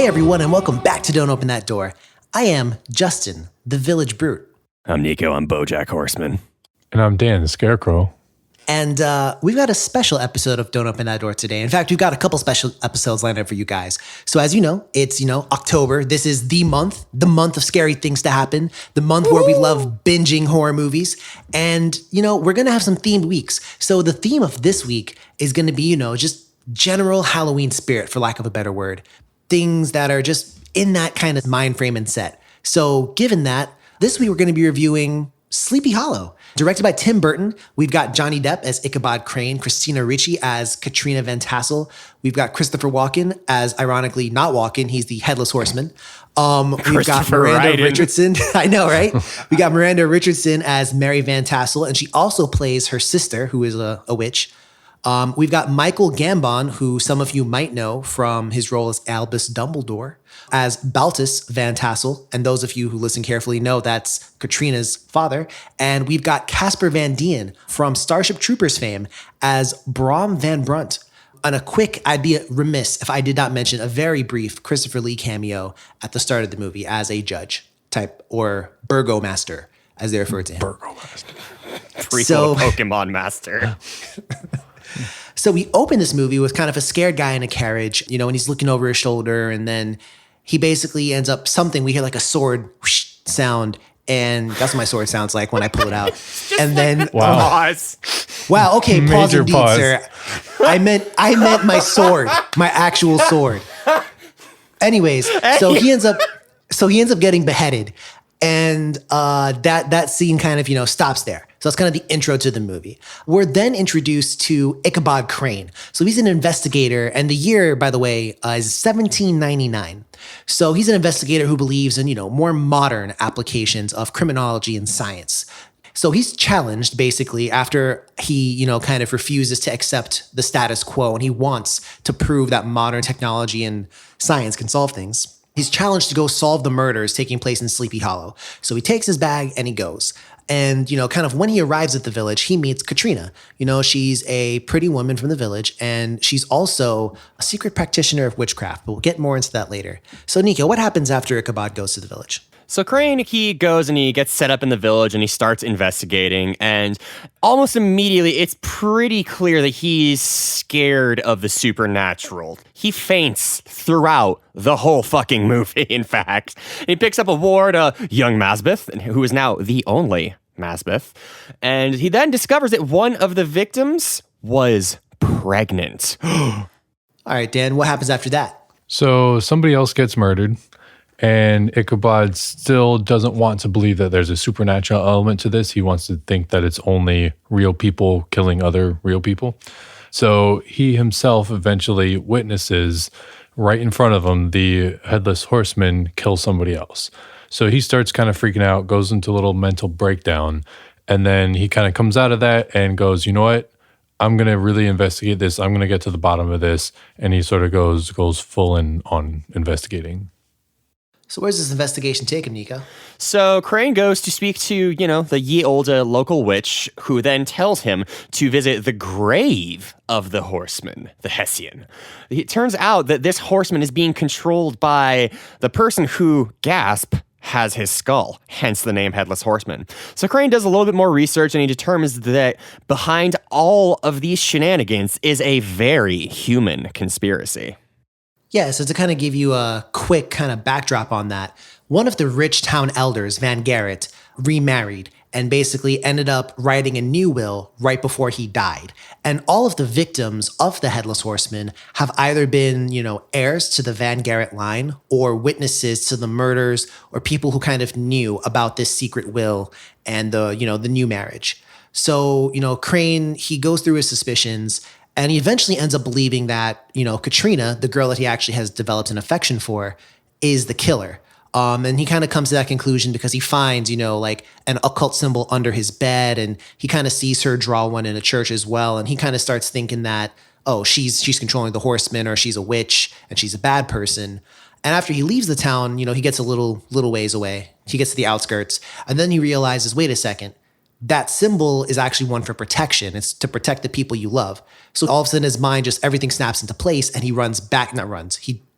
Hey everyone, and welcome back to Don't Open That Door. I am Justin, the Village Brute. I'm Nico, I'm BoJack Horseman. And I'm Dan, the Scarecrow. And we've got a special episode of Don't Open That Door today. In fact, we've got a couple special episodes lined up for you guys. So as you know, it's, October. This is the month of scary things to happen, the month where we love binging horror movies. And, we're going to have some themed weeks. So the theme of this week is going to be, just general Halloween spirit, for lack of a better word. Things that are just in that kind of mind frame and set. So given that, this week we're going to be reviewing Sleepy Hollow. Directed by Tim Burton, we've got Johnny Depp as Ichabod Crane, Christina Ricci as Katrina Van Tassel. We've got Christopher Walken as, ironically, not Walken, he's the Headless Horseman. We've got Miranda Richardson. I know, right? We got Miranda Richardson as Mary Van Tassel, and she also plays her sister, who is a witch. We've got Michael Gambon, who some of you might know from his role as Albus Dumbledore, as Baltus Van Tassel. And those of you who listen carefully know that's Katrina's father. And we've got Casper Van Dien from Starship Troopers fame as Brom Van Brunt. On a quick, I'd be remiss if I did not mention a very brief Christopher Lee cameo at the start of the movie as a judge type, or Burgomaster, as they refer to him. Burgomaster. Prequel Pokemon Master. So we open this movie with kind of a scared guy in a carriage, and he's looking over his shoulder, and then he basically ends up we hear like a sword whoosh sound, and that's what my sword sounds like when I pull it out. And then pause. Wow, okay, pause Major indeed, pause. sir. I meant my sword, my actual sword. Anyways, so he ends up getting beheaded. And that scene kind of, stops there. So that's kind of the intro to the movie. We're then introduced to Ichabod Crane. So he's an investigator, and the year, by the way, is 1799. So he's an investigator who believes in, more modern applications of criminology and science. So he's challenged basically after he, kind of refuses to accept the status quo, and he wants to prove that modern technology and science can solve things. He's challenged to go solve the murders taking place in Sleepy Hollow. So he takes his bag and he goes. And, kind of when he arrives at the village, he meets Katrina. She's a pretty woman from the village, and she's also a secret practitioner of witchcraft, but we'll get more into that later. So Nico, what happens after Ichabod goes to the village? So Crane, he goes and he gets set up in the village and he starts investigating, and almost immediately it's pretty clear that he's scared of the supernatural. He faints throughout the whole fucking movie, in fact. He picks up a ward, young Masbeth, who is now the only Masbeth, and he then discovers that one of the victims was pregnant. All right, Dan, what happens after that? So somebody else gets murdered, and Ichabod still doesn't want to believe that there's a supernatural element to this. He wants to think that it's only real people killing other real people. So he himself eventually witnesses right in front of him the Headless Horseman kill somebody else. So he starts kind of freaking out, goes into a little mental breakdown, and then he kind of comes out of that and goes, you know what? I'm going to really investigate this. I'm going to get to the bottom of this. And he sort of goes full in on investigating. So where's this investigation take him, Nico? So Crane goes to speak to, the ye olde local witch, who then tells him to visit the grave of the horseman, the Hessian. It turns out that this horseman is being controlled by the person who, gasp, has his skull, hence the name Headless Horseman. So Crane does a little bit more research, and he determines that behind all of these shenanigans is a very human conspiracy. Yeah, so to kind of give you a quick kind of backdrop on that, one of the rich town elders, Van Garrett, remarried and basically ended up writing a new will right before he died. And all of the victims of the Headless Horseman have either been, heirs to the Van Garrett line or witnesses to the murders or people who kind of knew about this secret will and the new marriage. So, Crane, he goes through his suspicions, and he eventually ends up believing that, Katrina, the girl that he actually has developed an affection for, is the killer. And he kind of comes to that conclusion because he finds, like an occult symbol under his bed, and he kind of sees her draw one in a church as well. And he kind of starts thinking that, oh, she's controlling the horseman, or she's a witch and she's a bad person. And after he leaves the town, he gets a little ways away. He gets to the outskirts, and then he realizes, wait a second, that symbol is actually one for protection. It's to protect the people you love. So all of a sudden his mind everything snaps into place, and he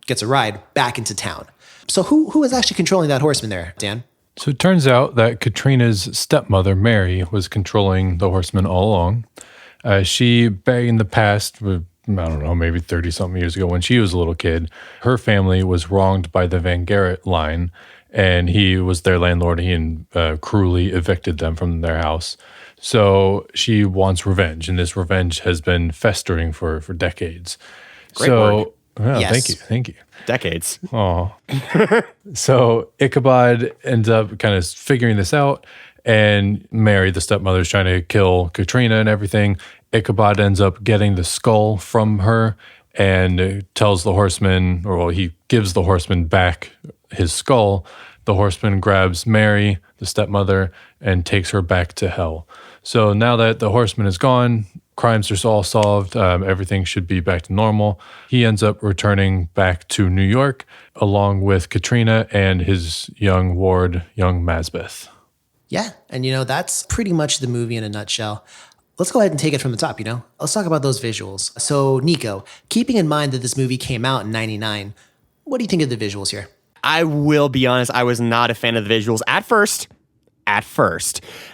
gets a ride back into town. So who was actually controlling that horseman there, Dan? So it turns out that Katrina's stepmother, Mary, was controlling the horsemen all along. She, back in the past, I don't know, maybe 30-something years ago when she was a little kid, her family was wronged by the Van Garrett line, and he was their landlord. He cruelly evicted them from their house. So she wants revenge, and this revenge has been festering for decades. Great word. Oh, Yes. Thank you. Decades. Oh. So Ichabod ends up kind of figuring this out, and Mary, the stepmother, is trying to kill Katrina and everything. Ichabod ends up getting the skull from her and tells the horseman, he gives the horseman back his skull. The horseman grabs Mary, the stepmother, and takes her back to hell. So now that the horseman is gone, crimes are all solved. Everything should be back to normal. He ends up returning back to New York along with Katrina and his young ward, young Masbeth. Yeah, and that's pretty much the movie in a nutshell. Let's go ahead and take it from the top, Let's talk about those visuals. So, Nico, keeping in mind that this movie came out in 99, what do you think of the visuals here? I will be honest, I was not a fan of the visuals at first,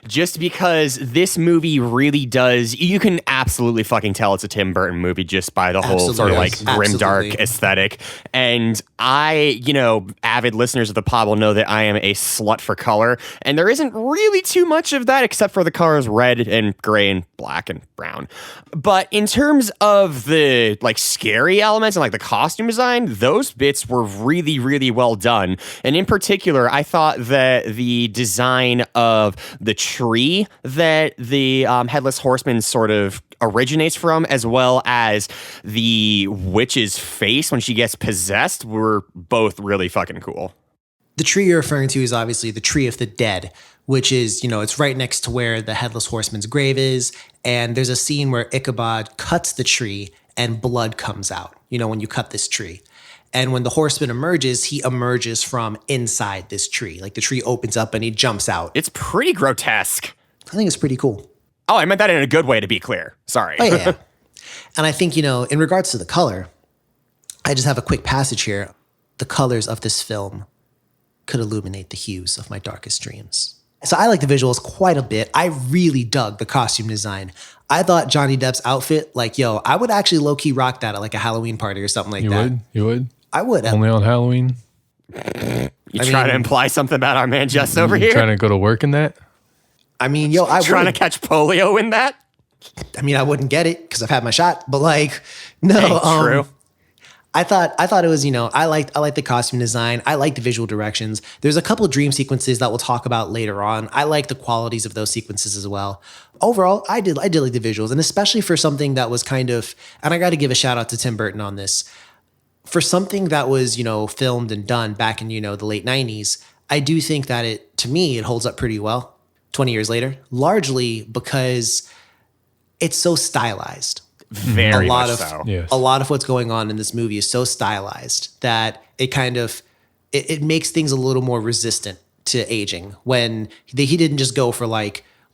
just because this movie really does, you can absolutely fucking tell it's a Tim Burton movie just by the whole sort of like grimdark aesthetic. And avid listeners of the pod will know that I am a slut for color, and there isn't really too much of that except for the colors red and gray and black and brown. But in terms of the like scary elements and like the costume design, those bits were really, really well done. And in particular, I thought that the design of the tree that the Headless Horseman sort of originates from, as well as the witch's face when she gets possessed, were both really fucking cool. The tree you're referring to is obviously the Tree of the Dead, which is, it's right next to where the Headless Horseman's grave is. And there's a scene where Ichabod cuts the tree and blood comes out, when you cut this tree. And when the horseman emerges, he emerges from inside this tree. Like the tree opens up and he jumps out. It's pretty grotesque. I think it's pretty cool. Oh, I meant that in a good way, to be clear. Sorry. Oh, yeah. And I think, in regards to the color, I just have a quick passage here. The colors of this film could illuminate the hues of my darkest dreams. So I like the visuals quite a bit. I really dug the costume design. I thought Johnny Depp's outfit, I would actually low-key rock that at like a Halloween party or something like that. You would? I would. Only on Halloween? You trying to imply something about our man Jess over here? Trying to go to work in that? I mean, I would. Trying to catch polio in that? I mean, I wouldn't get it because I've had my shot, but no. Hey, true. I thought it was, I liked the costume design. I like the visual directions. There's a couple of dream sequences that we'll talk about later on. I like the qualities of those sequences as well. Overall, I did like the visuals, and especially for something that was kind of, and I got to give a shout out to Tim Burton on this. For something that was, filmed and done back in, the late 90s, I do think that it holds up pretty well 20 years later, largely because it's so stylized. Very much so. Yes. A lot of what's going on in this movie is so stylized that it kind of, it makes things a little more resistant to aging when he didn't just go for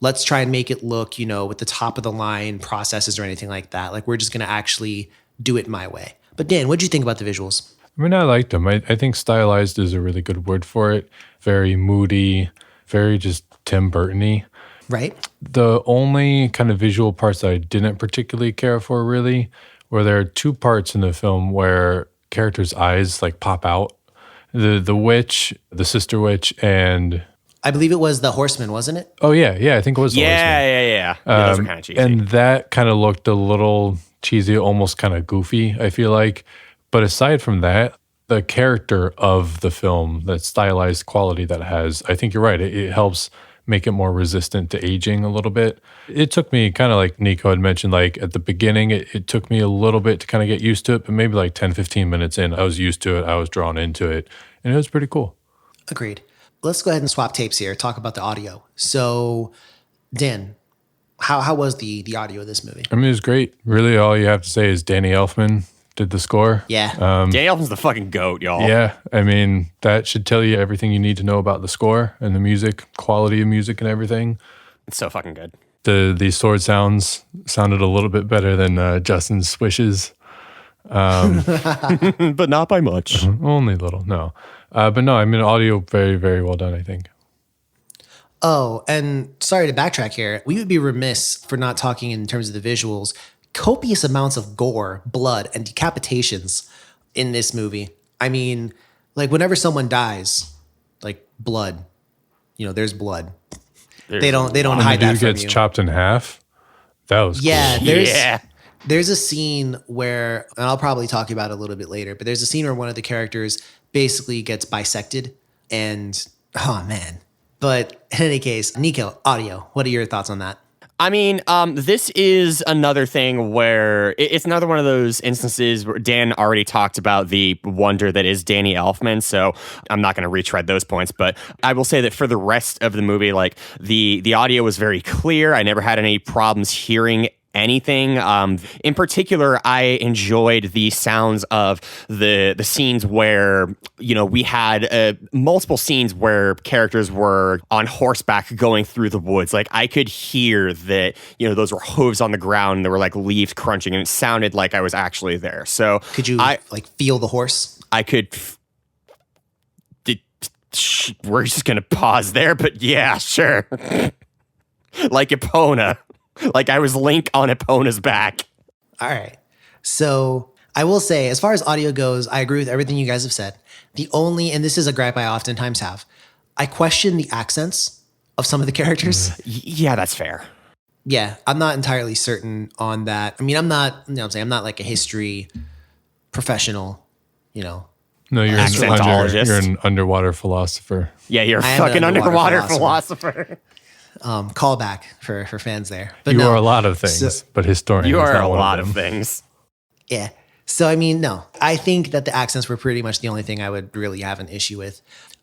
let's try and make it look, with the top of the line processes or anything like that. We're just going to actually do it my way. But Dan, what did you think about the visuals? I mean, I liked them. I think stylized is a really good word for it. Very moody, very just Tim Burton-y. Right? The only kind of visual parts that I didn't particularly care for really were there are two parts in the film where characters' eyes pop out. The witch, the sister witch, and I believe it was the horseman, wasn't it? oh yeah, I think it was the horseman. Yeah. Those are kind of cheesy. And that kind of looked a little cheesy, almost kind of goofy, I feel like. But aside from that, the character of the film, that stylized quality that it has, I think you're right. It helps make it more resistant to aging a little bit. It took me kind of like Nico had mentioned, at the beginning, it took me a little bit to kind of get used to it, but maybe 10, 15 minutes in, I was used to it. I was drawn into it, and it was pretty cool. Agreed. Let's go ahead and swap tapes here, talk about the audio. So, Dan, how was the audio of this movie? I mean, it was great. Really, all you have to say is Danny Elfman did the score. Yeah. Danny Elfman's the fucking goat, y'all. Yeah, I mean, that should tell you everything you need to know about the score and the music, quality of music and everything. It's so fucking good. The sword sounded a little bit better than Justin's swishes. But not by much. Only a little, no. But no, I mean, audio very, very well done, I think. Oh, and sorry to backtrack here. We would be remiss for not talking in terms of the visuals. Copious amounts of gore, blood, and decapitations in this movie. I mean, like whenever someone dies, like blood, there's blood. They don't hide that Dude from gets you. chopped in half. That was Yeah, cool. there's a scene where, and I'll probably talk about it a little bit later, but there's a scene where one of the characters basically gets bisected, and oh man. But in any case, Nico, audio. What are your thoughts on that? I mean, this is another thing where it's another one of those instances where Dan already talked about the wonder that is Danny Elfman, so I'm not going to retread those points. But I will say that for the rest of the movie, like the audio was very clear. I never had any problems hearing anything. In particular, I enjoyed the sounds of the scenes where, we had multiple scenes where characters were on horseback going through the woods. Like I could hear that, those were hooves on the ground. There were like leaves crunching, and it sounded like I was actually there. So could you feel the horse? I could. We're just going to pause there, but yeah, sure. Like Epona. Like I was Link on Epona's back. All right. So I will say, as far as audio goes, I agree with everything you guys have said. And this is a gripe I oftentimes have, I question the accents of some of the characters. Yeah, that's fair. Yeah, I'm not entirely certain on that. I mean, I'm not, I'm not like a history professional, No, you're accentologist. You're an underwater philosopher. Yeah, you're a fucking underwater philosopher. Callback for fans there. But you are a lot of things, but historian. You is are not a one lot of of them. things. Yeah. So, I mean, no. I think that the accents were pretty much the only thing I would really have an issue with.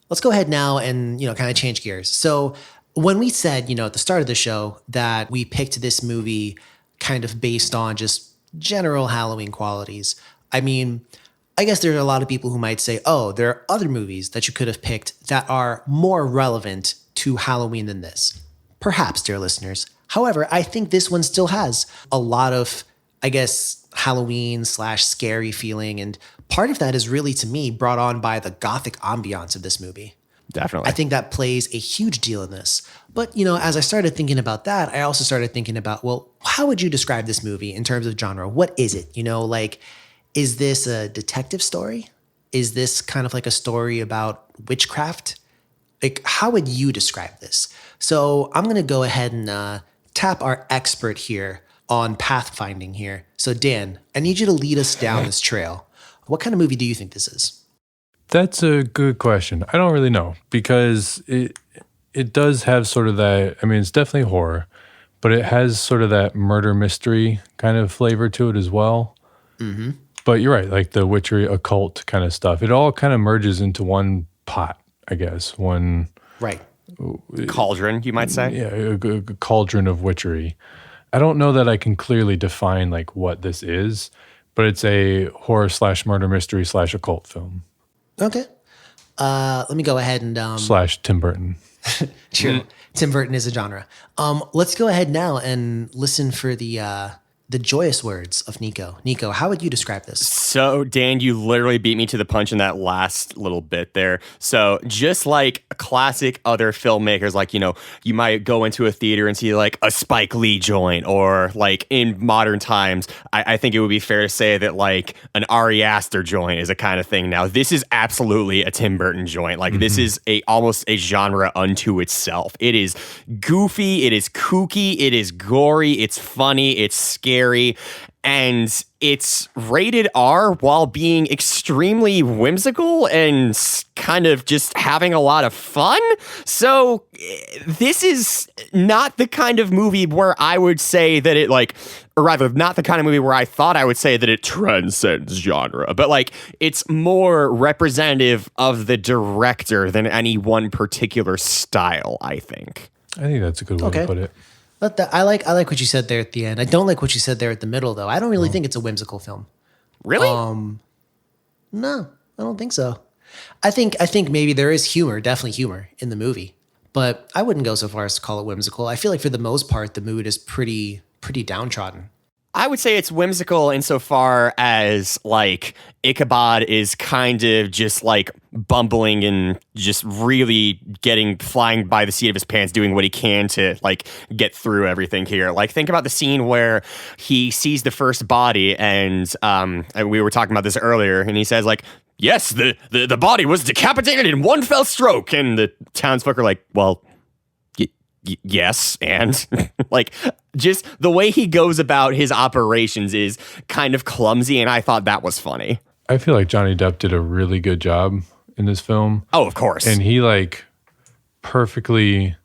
Let's go ahead now and, kind of change gears. So, when we said, at the start of the show that we picked this movie kind of based on just general Halloween qualities, I mean, I guess there are a lot of people who might say, oh, there are other movies that you could have picked that are more relevant to Halloween than this. Perhaps, dear listeners. However, I think this one still has a lot of, I guess, Halloween/scary feeling. And part of that is really, to me, brought on by the gothic ambiance of this movie. Definitely. I think that plays a huge deal in this. But, as I started thinking about that, I also started thinking about, well, how would you describe this movie in terms of genre? What is it? Is this a detective story? Is this kind of like a story about witchcraft? Like, how would you describe this? So I'm going to go ahead and tap our expert here on pathfinding here. So Dan, I need you to lead us down this trail. What kind of movie do you think this is? That's a good question. I don't really know because it does have sort of that. I mean, it's definitely horror, but it has sort of that murder mystery kind of flavor to it as well. Mm-hmm. But you're right, like the witchery, occult kind of stuff. It all kind of merges into one pot, I guess. One right. Cauldron, you might say. Yeah, a cauldron of witchery. I don't know that I can clearly define like what this is, but it's a horror/murder mystery/occult film. Okay. Let me go ahead and / Tim Burton. True. Tim Burton is a genre. Let's go ahead now and listen for the joyous words of Nico. Nico, how would you describe this? So, Dan, you literally beat me to the punch in that last little bit there. So, just like classic other filmmakers, like, you might go into a theater and see like a Spike Lee joint, or like in modern times, I think it would be fair to say that like an Ari Aster joint is a kind of thing now. This is absolutely a Tim Burton joint. Like, this is almost a genre unto itself. It is goofy, it is kooky, it is gory, it's funny, it's scary. And it's rated R while being extremely whimsical and kind of just having a lot of fun. So this is not the kind of movie where I would say that it or rather not the kind of movie where I thought I would say that it transcends genre, but like it's more representative of the director than any one particular style, I think. I think that's a good way to put it. But I like what you said there at the end. I don't like what you said there at the middle, though. I don't really think it's a whimsical film. Really? No, I don't think so. I think maybe there is humor, definitely humor in the movie, but I wouldn't go so far as to call it whimsical. I feel like for the most part, the mood is pretty downtrodden. I would say it's whimsical insofar as like Ichabod is kind of just like bumbling and just really flying by the seat of his pants, doing what he can to like get through everything here. Like think about the scene where he sees the first body and we were talking about this earlier and he says like, yes, the body was decapitated in one fell stroke. And the townsfolk are like, well, yes, and like just the way he goes about his operations is kind of clumsy, and I thought that was funny. I feel like Johnny Depp did a really good job in this film. Oh, of course. And he like perfectly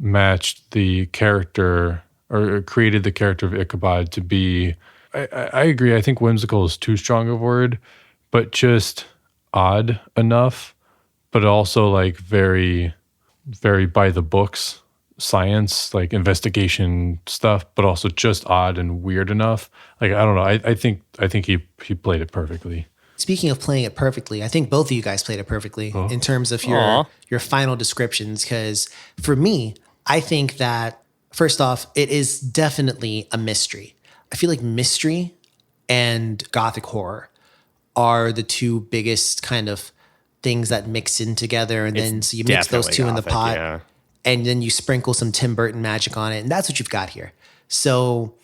matched the character or created the character of Ichabod to be, I agree, I think whimsical is too strong a word, but just odd enough, but also like very, very by the books. Science, like investigation stuff, but also just odd and weird enough. Like I don't know. I think he played it perfectly. Speaking of playing it perfectly, I think both of you guys played it perfectly in terms of your final descriptions. Because for me, I think that first off, it is definitely a mystery. I feel like mystery and gothic horror are the two biggest kind of things that mix in together, and then so you mix those two in the pot. Yeah. And then you sprinkle some Tim Burton magic on it. And that's what you've got here. So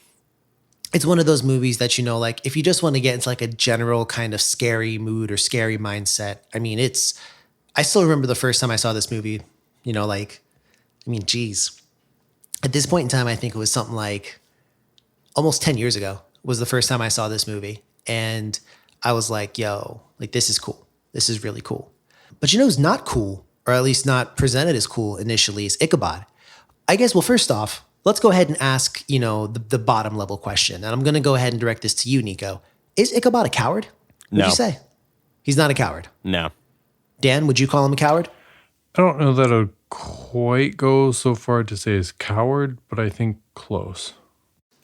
it's one of those movies that, you know, like if you just want to get into like a general kind of scary mood or scary mindset, I mean, I still remember the first time I saw this movie, you know, like, I mean, geez. At this point in time, I think it was something like almost 10 years ago was the first time I saw this movie. And I was like, yo, like this is cool. This is really cool. But you know who's not cool? Or at least not presented as cool initially, is Ichabod. I guess, well, first off, let's go ahead and ask, you know, the bottom level question. And I'm going to go ahead and direct this to you, Nico. Is Ichabod a coward? What'd you say? He's not a coward. No. Dan, would you call him a coward? I don't know that I would quite go so far to say he's coward, but I think close.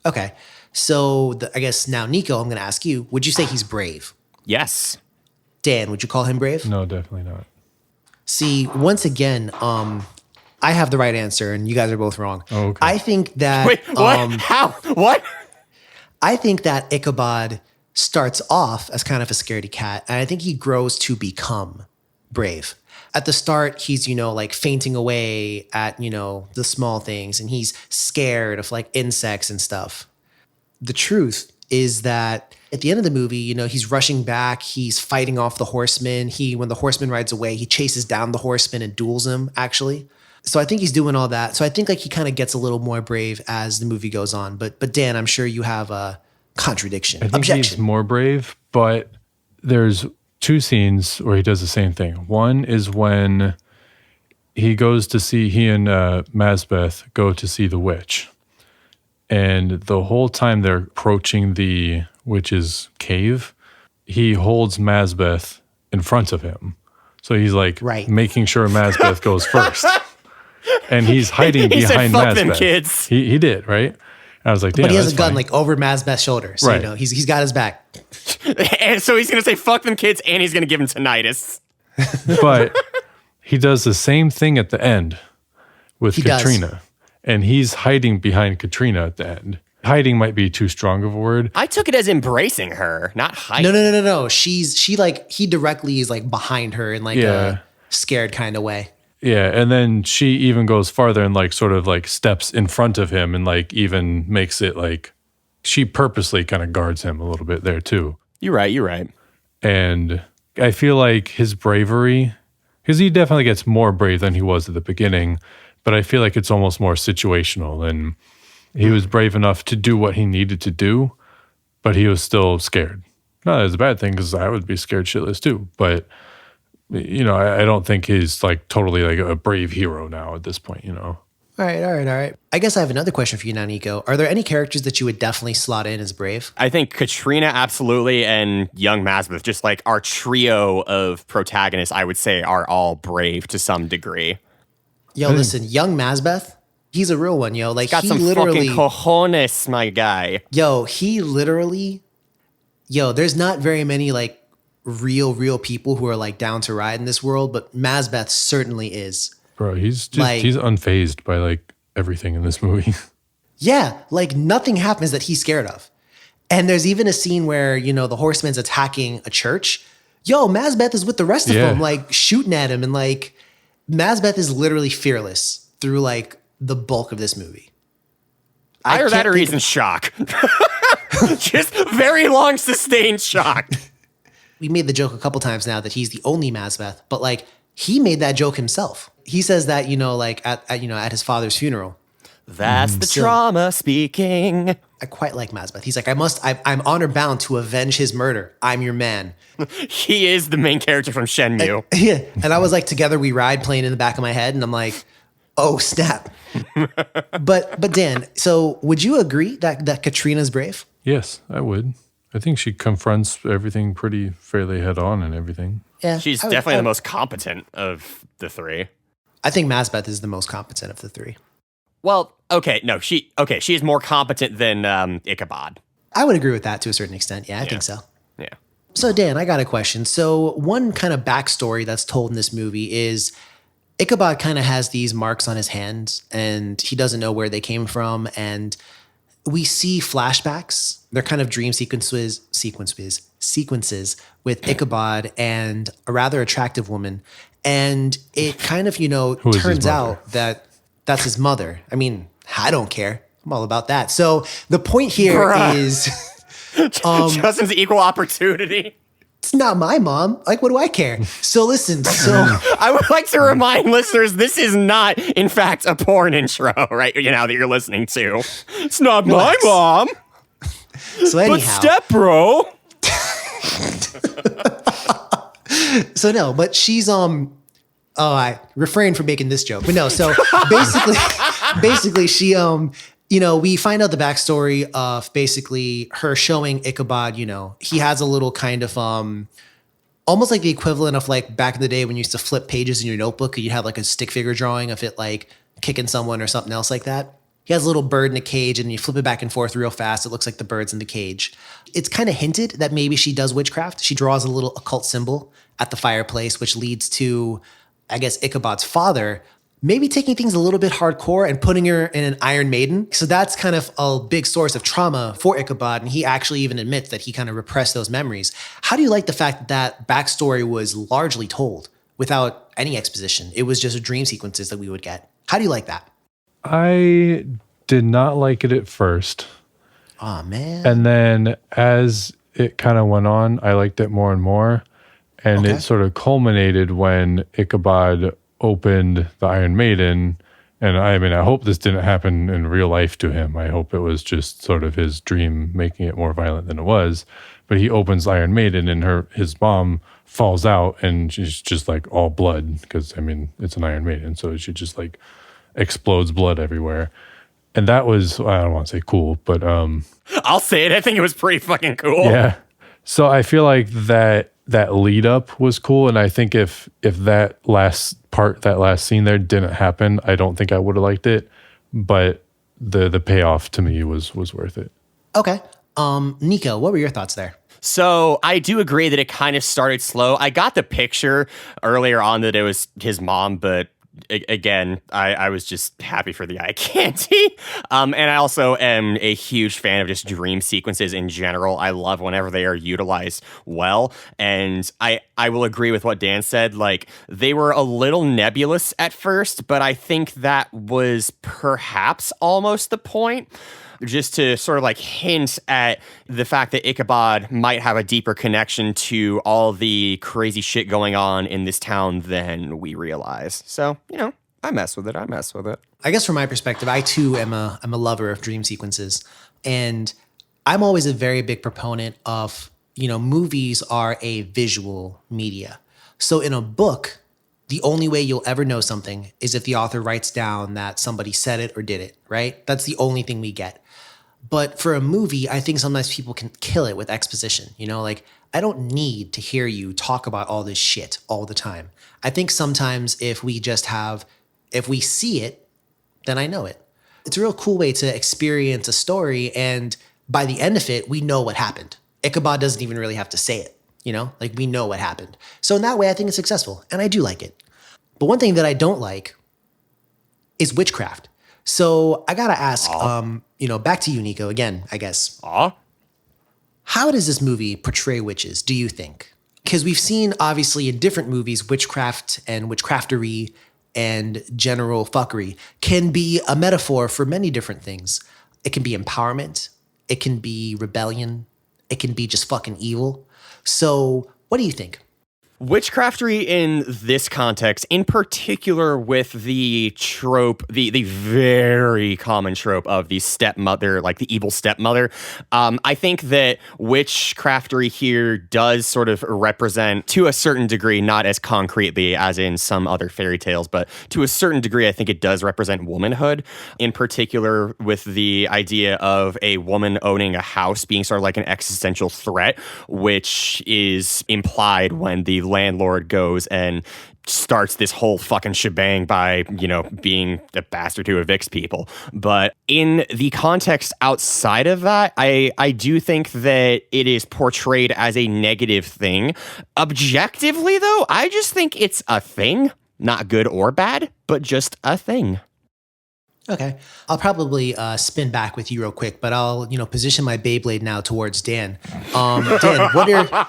Okay. So I guess now, Nico, I'm going to ask you, would you say he's brave? Yes. Dan, would you call him brave? No, definitely not. See, once again, I have the right answer, and you guys are both wrong. Oh, okay. I think that... Wait, what? How? What? I think that Ichabod starts off as kind of a scaredy cat, and I think he grows to become brave. At the start, he's, you know, like fainting away at, you know, the small things, and he's scared of like insects and stuff. The truth is that at the end of the movie, you know, he's rushing back. He's fighting off the horseman. When the horseman rides away, he chases down the horseman and duels him, actually. So I think he's doing all that. So I think like he kind of gets a little more brave as the movie goes on. But Dan, I'm sure you have a contradiction. I think he's more brave, but there's two scenes where he does the same thing. One is when he and Mazbeth go to see the witch. And the whole time they're approaching the witch's cave, he holds Mazbeth in front of him. So he's like making sure Mazbeth goes first. And he's hiding behind Mazbeth. Them kids. He did, right? And I was like, damn, but he has a gun like over Mazbeth's shoulder. So, you know, he's got his back. And so he's going to say, fuck them kids, and he's going to give him tinnitus. But he does the same thing at the end with Katrina. And he's hiding behind Katrina at the end. Hiding might be too strong of a word. I took it as embracing her, not hiding. No. He directly is like behind her in like a scared kind of way. Yeah, and then she even goes farther and like sort of like steps in front of him and like even makes it like she purposely kind of guards him a little bit there too. You're right. And I feel like his bravery, because he definitely gets more brave than he was at the beginning, but I feel like it's almost more situational. And he was brave enough to do what he needed to do, but he was still scared. Not that it's a bad thing, because I would be scared shitless too. But, you know, I don't think he's like totally like a brave hero now at this point, you know. All right. I guess I have another question for you now, Nico. Are there any characters that you would definitely slot in as brave? I think Katrina, absolutely, and young Mazbeth, just like our trio of protagonists, I would say are all brave to some degree. Yo, listen, young Mazbeth, he's a real one, yo. Like, got some fucking cojones, my guy. Yo, there's not very many like real people who are like down to ride in this world, but Mazbeth certainly is. Bro, he's unfazed by like everything in this movie. Yeah, like nothing happens that he's scared of. And there's even a scene where, you know, the horseman's attacking a church. Yo, Mazbeth is with the rest of them, like shooting at him. And like Mazbeth is literally fearless through like the bulk of this movie. Either that or he's in shock. Just very long sustained shock. We made the joke a couple times now that he's the only Mazbeth, but like he made that joke himself. He says that, you know, like at his father's funeral. That's the trauma speaking. I quite like Mazbeth. He's like, I'm honor bound to avenge his murder. I'm your man. He is the main character from Shenmue. Yeah. And I was like, Together We Ride playing in the back of my head. And I'm like, oh, snap. But Dan, so would you agree that Katrina's brave? Yes, I would. I think she confronts everything pretty fairly head on and everything. Yeah. She's definitely the most competent of the three. I think Mazbeth is the most competent of the three. Well, okay, no, she is more competent than Ichabod. I would agree with that to a certain extent. Yeah, I think so. Yeah. So Dan, I got a question. So one kind of backstory that's told in this movie is Ichabod kind of has these marks on his hands and he doesn't know where they came from. And we see flashbacks. They're kind of dream sequences with Ichabod and a rather attractive woman. And it kind of, you know, turns out that that's his mother. I mean, I don't care. I'm all about that. So the point here is Justin's equal opportunity. It's not my mom. Like, what do I care? So listen, I would like to remind listeners, this is not, in fact, a porn intro, right? You know, that you're listening to. It's not my mom. So anyhow. But step bro. So no, but she's I refrain from making this joke. But no, so basically she you know, we find out the backstory of basically her showing Ichabod, you know, he has a little kind of almost like the equivalent of like back in the day when you used to flip pages in your notebook and you have like a stick figure drawing of it like kicking someone or something else like that. He has a little bird in a cage and you flip it back and forth real fast. It looks like the bird's in the cage. It's kind of hinted that maybe she does witchcraft. She draws a little occult symbol at the fireplace, which leads to, I guess, Ichabod's father maybe taking things a little bit hardcore and putting her in an Iron Maiden. So that's kind of a big source of trauma for Ichabod. And he actually even admits that he kind of repressed those memories. How do you like the fact that that backstory was largely told without any exposition? It was just dream sequences that we would get. How do you like that? I did not like it at first. Oh, man. And then as it kind of went on, I liked it more and more. And it sort of culminated when Ichabod opened the Iron Maiden. And I mean, I hope this didn't happen in real life to him. I hope it was just sort of his dream making it more violent than it was. But he opens Iron Maiden and his mom falls out and she's just like all blood because, I mean, it's an Iron Maiden. So she just like explodes blood everywhere. And that was, I don't want to say cool, but... I'll say it. I think it was pretty fucking cool. Yeah. So I feel like that lead up was cool. And I think if that last scene there didn't happen, I don't think I would have liked it. But the payoff to me was worth it. Okay. Nico, what were your thoughts there? So I do agree that it kind of started slow. I got the picture earlier on that it was his mom, but again, I was just happy for the eye candy. And I also am a huge fan of just dream sequences in general. I love whenever they are utilized well. And I will agree with what Dan said. Like, they were a little nebulous at first, but I think that was perhaps almost the point. Just to sort of like hint at the fact that Ichabod might have a deeper connection to all the crazy shit going on in this town than we realize. So, you know, I mess with it. I guess from my perspective, I too am a lover of dream sequences. And I'm always a very big proponent of, you know, movies are a visual media. So in a book, the only way you'll ever know something is if the author writes down that somebody said it or did it, right? That's the only thing we get. But for a movie, I think sometimes people can kill it with exposition. You know, like, I don't need to hear you talk about all this shit all the time. I think sometimes if we see it, then I know it. It's a real cool way to experience a story. And by the end of it, we know what happened. Ichabod doesn't even really have to say it. You know, like, we know what happened. So in that way, I think it's successful. And I do like it. But one thing that I don't like is witchcraft. So I gotta ask, you know, back to you, Nico, again, I guess. How does this movie portray witches, do you think? Because we've seen, obviously, in different movies, witchcraft and witchcraftery and general fuckery can be a metaphor for many different things. It can be empowerment. It can be rebellion. It can be just fucking evil. So what do you think? Witchcraftery in this context, in particular with the trope, the very common trope of the stepmother, like the evil stepmother, I think that witchcraftery here does sort of represent, to a certain degree, not as concretely as in some other fairy tales, but to a certain degree, I think it does represent womanhood, in particular with the idea of a woman owning a house being sort of like an existential threat, which is implied when the landlord goes and starts this whole fucking shebang by, being a bastard who evicts people. But in the context outside of that, I do think that it is portrayed as a negative thing. Objectively, though, I just think it's a thing. Not good or bad, but just a thing. Okay. I'll probably spin back with you real quick, but I'll, position my Beyblade now towards Dan. Dan,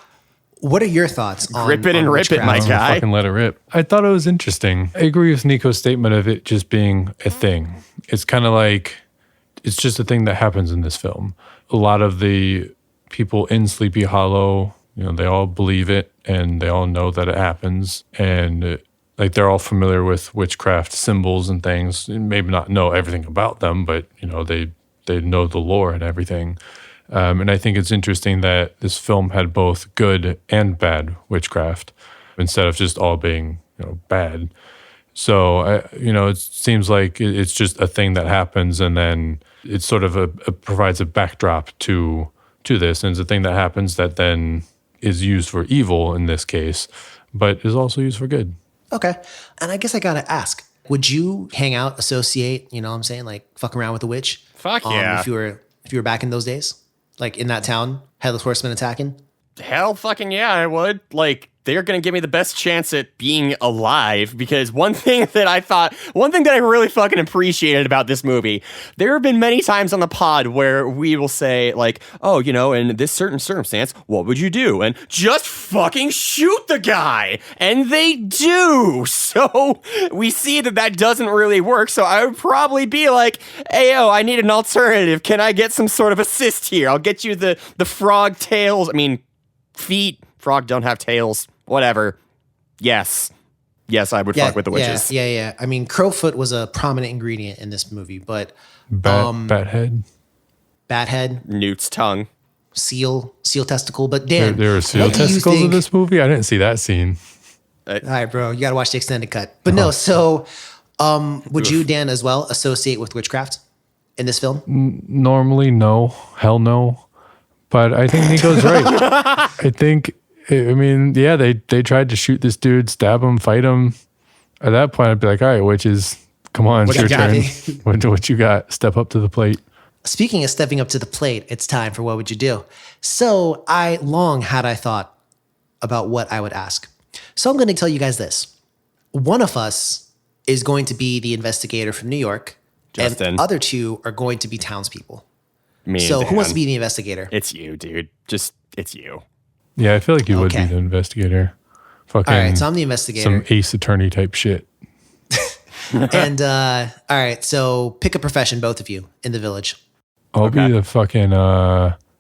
what are your thoughts on Grip it and rip it, my guy. Fucking let it rip. I thought it was interesting. I agree with Nico's statement of it just being a thing. It's kind of like, it's just a thing that happens in this film. A lot of the people in Sleepy Hollow, they all believe it and they all know that it happens. And like they're all familiar with witchcraft symbols and things. And maybe not know everything about them, but they know the lore and everything. And I think it's interesting that this film had both good and bad witchcraft instead of just all being, bad. So, it seems like it's just a thing that happens, and then it sort of provides a backdrop to this, and it's a thing that happens that then is used for evil in this case, but is also used for good. Okay. And I guess I got to ask, would you hang out, associate, what I'm saying, like fuck around with a witch? Fuck yeah. If you were back in those days? Like in that town, Headless Horseman attacking? Hell fucking yeah, I would. Like, they're going to give me the best chance at being alive, because one thing that I really fucking appreciated about this movie, there have been many times on the pod where we will say, like, oh, in this certain circumstance, what would you do? And just fucking shoot the guy. And they do. So we see that doesn't really work. So I would probably be like, hey, yo, I need an alternative. Can I get some sort of assist here? I'll get you the frog tails. Feet. Frog don't have tails. Whatever. Yes, I would fuck with the witches. Yeah. Crowfoot was a prominent ingredient in this movie, but Bat head, Newt's tongue, seal testicle. But Dan, there were seal testicles in this movie. I didn't see that scene. All right, bro, you got to watch the extended cut. But no, so would you, Dan, as well associate with witchcraft in this film? Normally, no, hell no. But I think Nico's right. They tried to shoot this dude, stab him, fight him. At that point, I'd be like, all right, witches, come on, it's your turn. What you got? Step up to the plate. Speaking of stepping up to the plate, it's time for What Would You Do? So I long had I thought about what I would ask. So I'm going to tell you guys this. One of us is going to be the investigator from New York, Justin. and the other two are going to be townspeople. Me so and who wants Dan. to be the investigator? It's you, dude. It's you. Yeah, I feel like you would Okay. be the investigator. Fucking All right, so I'm the investigator. some Ace Attorney type shit. And all right, so pick a profession, both of you, in the village. I'll be the fucking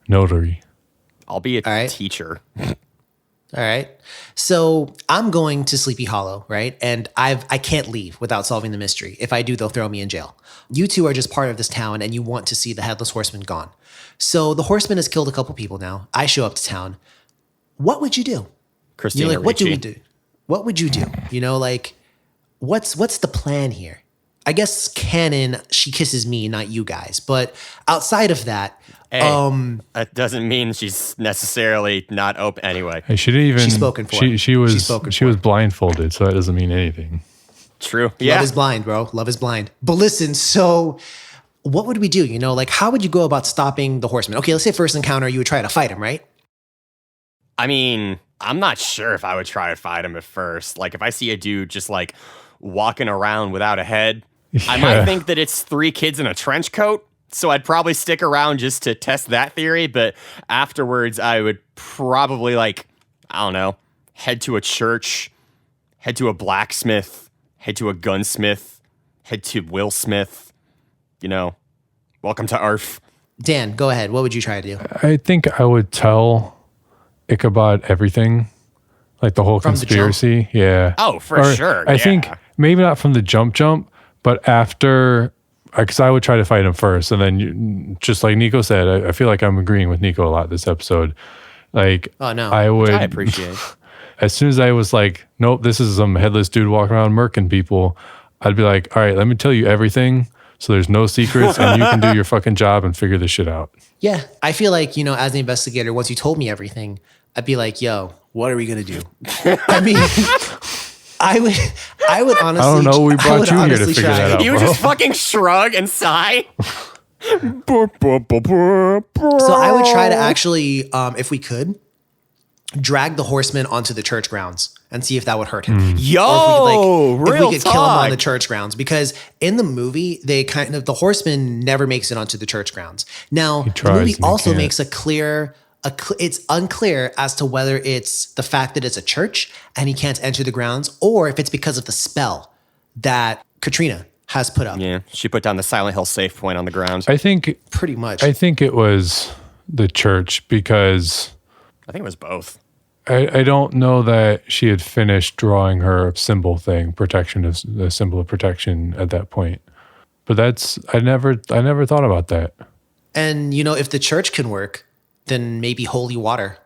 notary. I'll be a All right. teacher. All right. So I'm going to Sleepy Hollow, right? And I can't leave without solving the mystery. If I do, they'll throw me in jail. You two are just part of this town and you want to see the Headless Horseman gone. So the horseman has killed a couple people now. I show up to town. What would you do? Christina You're like, what do Ricci. we do? What would you do? What's the plan here? I guess canon, she kisses me, not you guys. But outside of that, Hey, that doesn't mean she's necessarily not open anyway. Hey, she didn't even. She's spoken for. She was She's spoken she for. was blindfolded, so that doesn't mean anything. True. Love Yeah. is blind, bro. Love is blind. But listen, so what would we do? How would you go about stopping the horseman? Okay, let's say first encounter, you would try to fight him, right? I'm not sure if I would try to fight him at first. Like, if I see a dude just walking around without a head, I might think that it's three kids in a trench coat. So I'd probably stick around just to test that theory, but afterwards I would probably I don't know, head to a church, head to a blacksmith, head to a gunsmith, head to Will Smith, welcome to Arf. Dan, go ahead. What would you try to do? I think I would tell Ichabod everything, like the whole From the conspiracy. Yeah. Oh, for sure. I think maybe not from the jump, but after, because I would try to fight him first. And then, just like Nico said, I feel like I'm agreeing with Nico a lot this episode. Like, Oh, no. I would. I appreciate it. As soon as I was like, nope, this is some headless dude walking around murking people, I'd be like, all right, let me tell you everything. So there's no secrets and you can do your fucking job and figure this shit out. Yeah. I feel like, as an investigator, once you told me everything, I'd be like, yo, what are we going to do? I mean, I would honestly. I don't know. We brought you here to honestly figure that out. You would bro. just fucking shrug and sigh. So I would try to actually, if we could, drag the horseman onto the church grounds and see if that would hurt him. Yo, Or if we real could kill him on talk. the church grounds, because in the movie the horseman never makes it onto the church grounds. Now the tries movie and he also can't. makes it's unclear as to whether it's the fact that it's a church and he can't enter the grounds, or if it's because of the spell that Katrina has put up. Yeah, she put down the Silent Hill safe point on the ground. I think Pretty much. it was the church, because I think it was both. I don't know that she had finished drawing her symbol thing, protection is the symbol of protection at that point. But I never thought about that. And if the church can work, then maybe holy water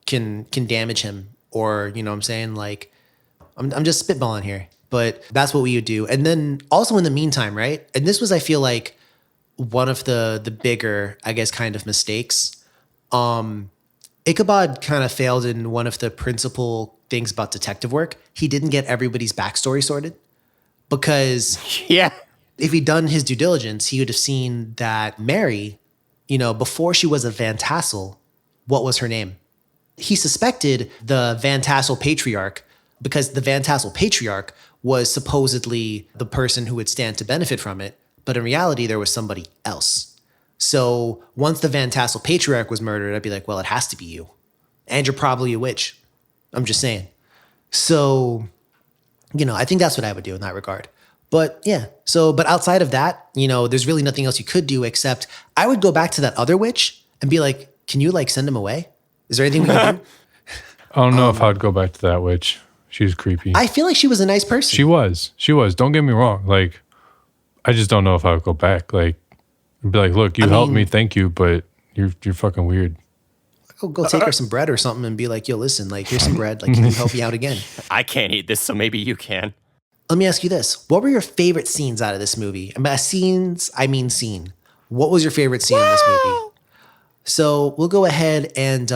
can damage him, or what I'm saying, like I'm just spitballing here, but that's what we would do. And then also in the meantime, right? And this was, I feel like, one of the bigger, I guess, kind of mistakes. Ichabod kind of failed in one of the principal things about detective work. He didn't get everybody's backstory sorted, because Yeah. if he'd done his due diligence, he would have seen that Mary, before she was a Van Tassel, what was her name? He suspected the Van Tassel patriarch, because the Van Tassel patriarch was supposedly the person who would stand to benefit from it. But in reality, there was somebody else. So once the Van Tassel patriarch was murdered, I'd be like, well, it has to be you. And you're probably a witch. I'm just saying. So, I think that's what I would do in that regard. But yeah, but outside of that, there's really nothing else you could do, except I would go back to that other witch and be like, can you send him away? Is there anything we can do? I don't know if I'd go back to that witch. She's creepy. I feel like she was a nice person. She was. Don't get me wrong. Like, I just don't know if I would go back. Like, I'd be like, look, you helped me, thank you, but you're fucking weird. Go take her some bread or something and be like, yo, listen, here's some bread. Can you help me out again? I can't eat this, so maybe you can. Let me ask you this. What were your favorite scenes out of this movie? And by scenes, I mean scene. What was your favorite scene in this movie? So we'll go ahead and,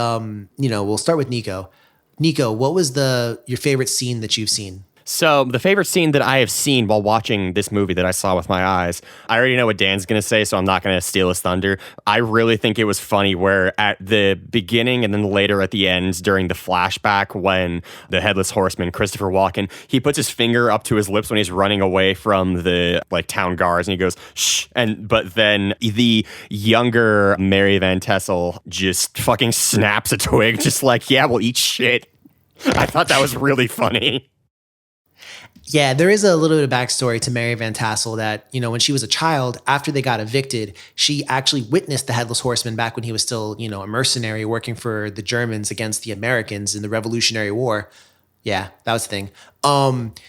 we'll start with Nico. Nico, what was your favorite scene that you've seen? So the favorite scene that I have seen while watching this movie that I saw with my eyes, I already know what Dan's going to say, so I'm not going to steal his thunder. I really think it was funny where at the beginning and then later at the end during the flashback when the Headless Horseman, Christopher Walken, he puts his finger up to his lips when he's running away from the town guards and he goes, shh. But then the younger Mary Van Tassel just fucking snaps a twig just yeah, we'll eat shit. I thought that was really funny. Yeah, there is a little bit of backstory to Mary Van Tassel that, when she was a child, after they got evicted, she actually witnessed the Headless Horseman back when he was still, a mercenary working for the Germans against the Americans in the Revolutionary War. Yeah, that was the thing.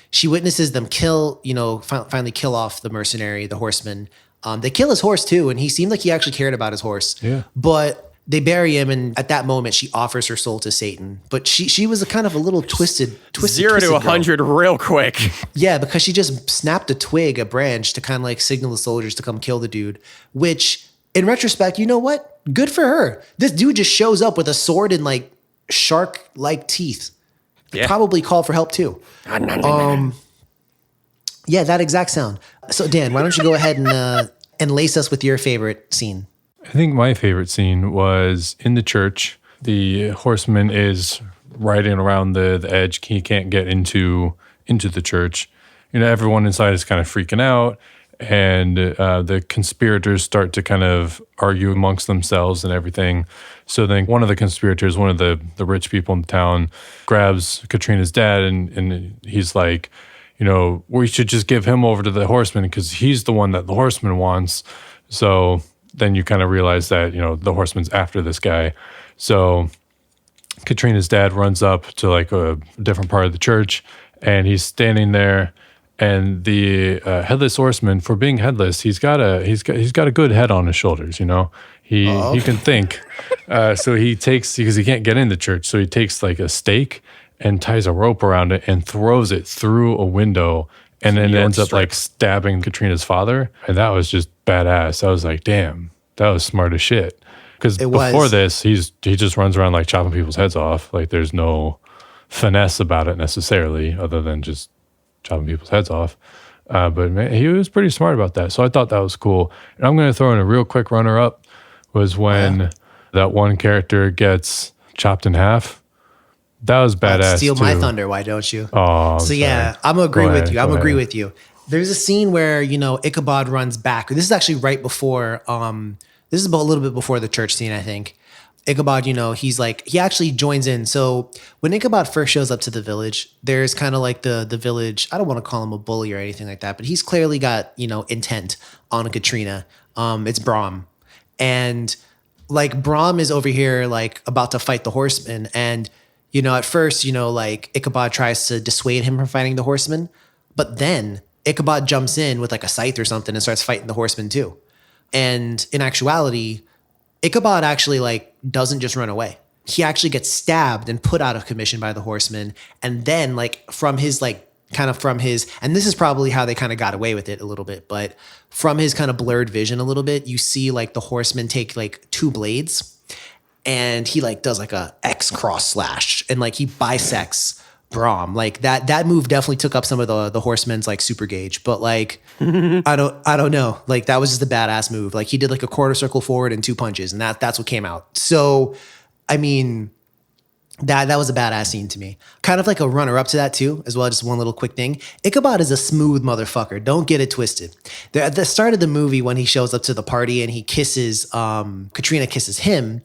She witnesses them finally kill off the mercenary, the horseman. They kill his horse too, and he seemed like he actually cared about his horse. Yeah. But they bury him, and at that moment, she offers her soul to Satan. But she was a kind of a little twisted 0 to 100 real quick. Yeah, because she just snapped a branch to kind of signal the soldiers to come kill the dude, which in retrospect, you know what? Good for her. This dude just shows up with a sword and shark-like teeth. Yeah. Probably call for help too. Yeah, that exact sound. So Dan, why don't you go ahead and lace us with your favorite scene? I think my favorite scene was in the church. The horseman is riding around the edge. He can't get into the church. Everyone inside is kind of freaking out. and the conspirators start to kind of argue amongst themselves and everything. So then one of the conspirators, one of the rich people in town, grabs Katrina's dad and he's like, we should just give him over to the horseman because he's the one that the horseman wants. So then you kind of realize that, the horseman's after this guy. So Katrina's dad runs up to like a different part of the church and he's standing there. And the headless horseman, for being headless, he's got a good head on his shoulders. He can think. So he takes, because he can't get in the church, so he takes like a stake and ties a rope around it and throws it through a window, and then it ends up like stabbing Katrina's father. And that was just badass. I was like, damn, that was smart as shit. Because before this, he just runs around like chopping people's heads off. Like there's no finesse about it necessarily, other than just chopping people's heads off. But man, he was pretty smart about that. So I thought that was cool. And I'm going to throw in a real quick runner-up was when that one character gets chopped in half. That was badass. Steal my thunder, why don't you? Oh, so yeah, I'm gonna agree with you. I'm gonna agree with you. There's a scene where Ichabod runs back. This is actually right before. This is a little bit before the church scene, I think. Ichabod, he's like, he actually joins in. So when Ichabod first shows up to the village, there's kind of like the village. I don't want to call him a bully or anything like that, but he's clearly got intent on Katrina. It's Brahm, and like Brahm is over here like about to fight the horseman, and at first like Ichabod tries to dissuade him from fighting the horseman, but then Ichabod jumps in with like a scythe or something and starts fighting the horseman too. And in actuality, Ichabod actually like doesn't just run away. He actually gets stabbed and put out of commission by the horseman. And then like from his, and this is probably how they kind of got away with it a little bit, but from his kind of blurred vision a little bit, you see like the horseman take like two blades and he like does like a X cross slash and like he bisects Brahm. Like that move definitely took up some of the horseman's like super gauge, but like I don't know. Like that was just a badass move. Like he did like a quarter circle forward and two punches, and that's what came out. So I mean, that was a badass scene to me. Kind of like a runner up to that too, as well. Just one little quick thing. Ichabod is a smooth motherfucker. Don't get it twisted. At the start of the movie, when he shows up to the party and he kisses, Katrina kisses him,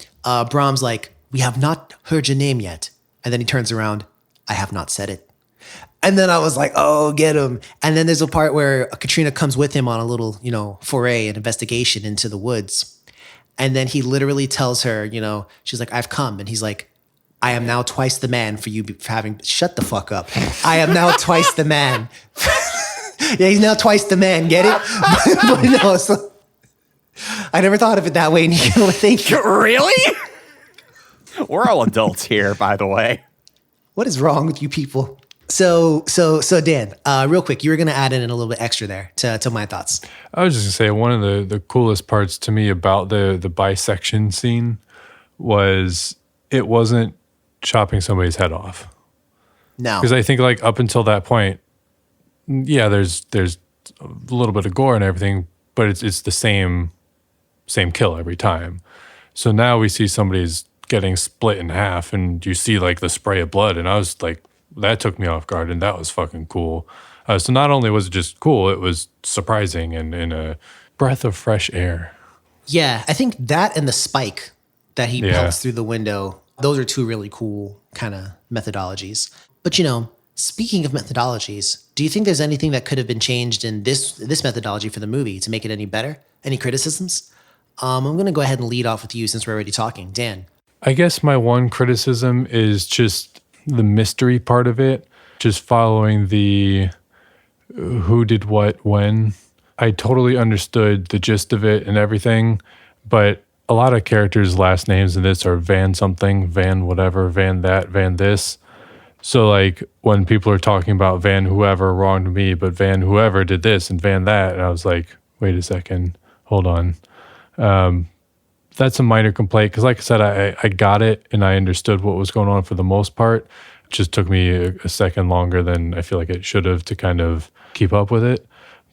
Brahm's like, "We have not heard your name yet." And then he turns around, "I have not said it." And then I was like, oh, get him. And then there's a part where Katrina comes with him on a little, foray and investigation into the woods. And then he literally tells her, she's like, "I've come." And he's like, "I am now twice the man for you for having," shut the fuck up. "I am now twice the man." Yeah, he's now twice the man. Get it? but no, so I never thought of it that way. And you would think, really? We're all adults here, by the way. what is wrong with you people? So Dan, real quick, you were going to add in a little bit extra there to my thoughts. I was just going to say one of the coolest parts to me about the bisection scene was it wasn't chopping somebody's head off. No. Because I think like up until that point, yeah, there's a little bit of gore and everything, but it's the same kill every time. So now we see somebody's getting split in half and you see like the spray of blood, and I was like, that took me off guard, and that was fucking cool. So not only was it just cool, it was surprising and a breath of fresh air. Yeah, I think that and the spike that he pelts through the window, those are two really cool kind of methodologies. But speaking of methodologies, do you think there's anything that could have been changed in this methodology for the movie to make it any better? Any criticisms? I'm going to go ahead and lead off with you since we're already talking. Dan. I guess my one criticism is just the mystery part of it, just following the who did what when. I totally understood the gist of it and everything, but a lot of characters' last names in this are Van something, Van whatever, Van that, Van this. So like when people are talking about Van whoever wronged me, but Van whoever did this and Van that, and I was like, wait a second, hold on. That's a minor complaint because like I said, I got it and I understood what was going on for the most part. It just took me a second longer than I feel like it should have to kind of keep up with it.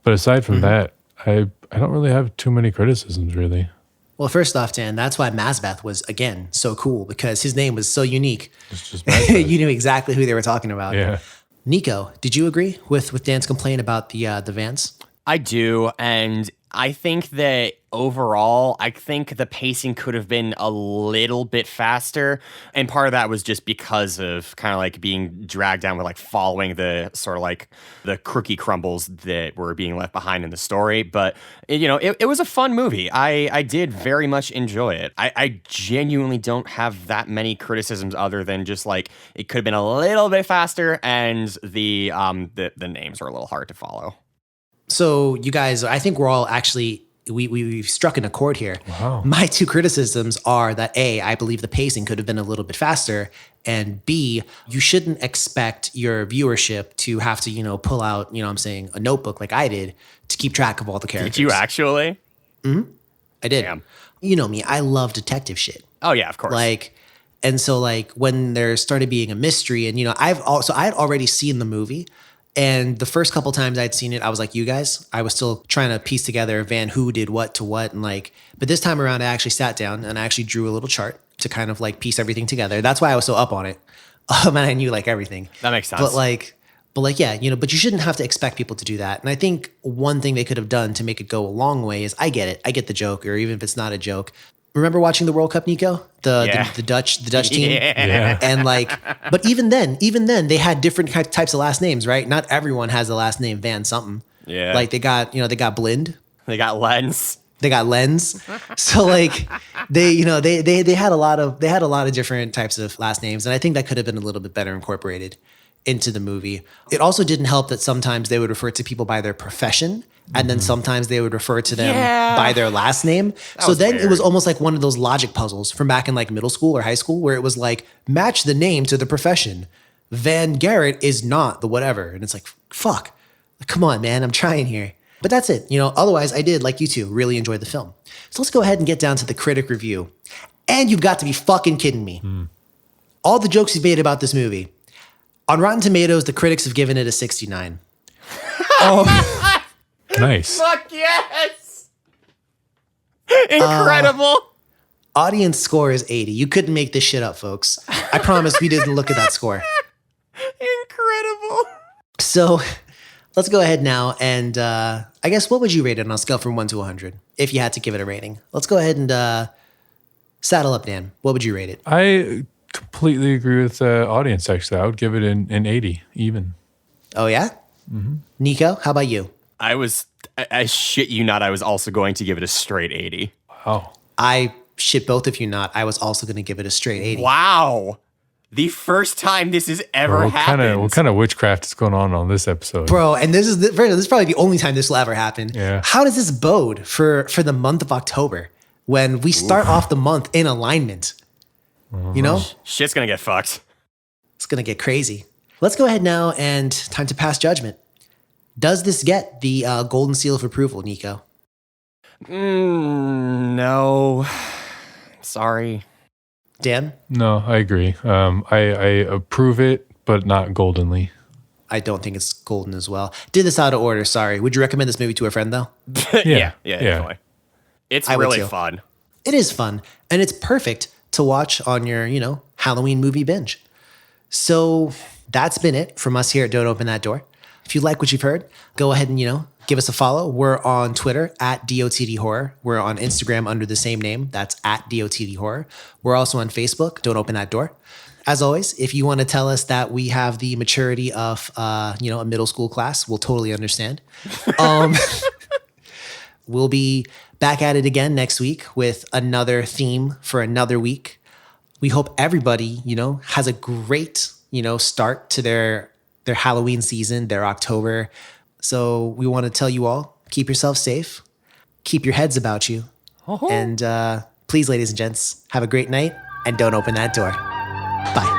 But aside from that, I don't really have too many criticisms really. Well, first off, Dan, that's why Mazbeth was, again, so cool because his name was so unique. It's just you knew exactly who they were talking about. Yeah. Nico, did you agree with Dan's complaint about the Vans? I do, and I think that overall, I think the pacing could have been a little bit faster, and part of that was just because of kind of like being dragged down with like following the sort of like the crookie crumbles that were being left behind in the story. But it was a fun movie. I did very much enjoy it. I genuinely don't have that many criticisms other than just like it could have been a little bit faster, and the names are a little hard to follow. So you guys, I think we're all actually, we've struck an accord here. Wow. My two criticisms are that A, I believe the pacing could have been a little bit faster, and B, you shouldn't expect your viewership to have to, pull out, a notebook like I did to keep track of all the characters. Did you actually? I did. Damn. You know me, I love detective shit. Oh yeah, of course. And so when there started being a mystery, and I had already seen the movie. And the first couple times I'd seen it, I was like, you guys, I was still trying to piece together Van who did what to what. And but this time around, I actually sat down and I actually drew a little chart to kind of piece everything together. That's why I was so up on it. And I knew everything. That makes sense. But yeah, but you shouldn't have to expect people to do that. And I think one thing they could have done to make it go a long way is, I get it. I get the joke, or even if it's not a joke. Remember watching the World Cup, Nico? The Dutch team? Yeah. And but even then, they had different types of last names, right? Not everyone has the last name Van something. Yeah. They got Blind. They got Lens. They got Lens. So they had a lot of different types of last names. And I think that could have been a little bit better incorporated into the movie. It also didn't help that sometimes they would refer to people by their profession, and then sometimes they would refer to them by their last name. So then it was almost like one of those logic puzzles from back in middle school or high school, where it was match the name to the profession. Van Garrett is not the whatever. And it's fuck. Come on, man. I'm trying here. But that's it. Otherwise I did, like you two, really enjoy the film. So let's go ahead and get down to the critic review. And you've got to be fucking kidding me. All the jokes you've made about this movie. On Rotten Tomatoes, the critics have given it a 69. Oh, nice. Fuck yes! Incredible. Audience score is 80. You couldn't make this shit up, folks. I promise we didn't look at that score. Incredible. So let's go ahead now. And I guess, what would you rate it on a scale from 1 to 100 if you had to give it a rating? Let's go ahead and saddle up, Dan. What would you rate it? I completely agree with the audience, actually. I would give it an 80 even. Oh, yeah? Mm-hmm. Nico, how about you? I shit you not, I was also going to give it a straight 80. Wow. I shit both of you not. I was also going to give it a straight 80. Wow. The first time this has ever happened. What kind of witchcraft is going on this episode? Bro, and this is probably the only time this will ever happen. Yeah. How does this bode for the month of October when we start off the month in alignment? Shit's gonna get fucked. It's going to get crazy. Let's go ahead now and time to pass judgment. Does this get the golden seal of approval, Nico? No. Sorry. Dan? No, I agree. I approve it, but not goldenly. I don't think it's golden as well. Did this out of order, sorry. Would you recommend this movie to a friend, though? Yeah, definitely. It's really fun. It is fun, and it's perfect to watch on your, Halloween movie binge. So that's been it from us here at Don't Open That Door. If you like what you've heard, go ahead and, give us a follow. We're on Twitter at DOTD Horror. We're on Instagram under the same name. That's at DOTD Horror. We're also on Facebook. Don't Open That Door. As always, if you want to tell us that we have the maturity of, a middle school class, we'll totally understand. We'll be back at it again next week with another theme for another week. We hope everybody, has a great, start to their Halloween season, their October. So we want to tell you all, keep yourself safe, keep your heads about you. And please, ladies and gents, have a great night and don't open that door. Bye.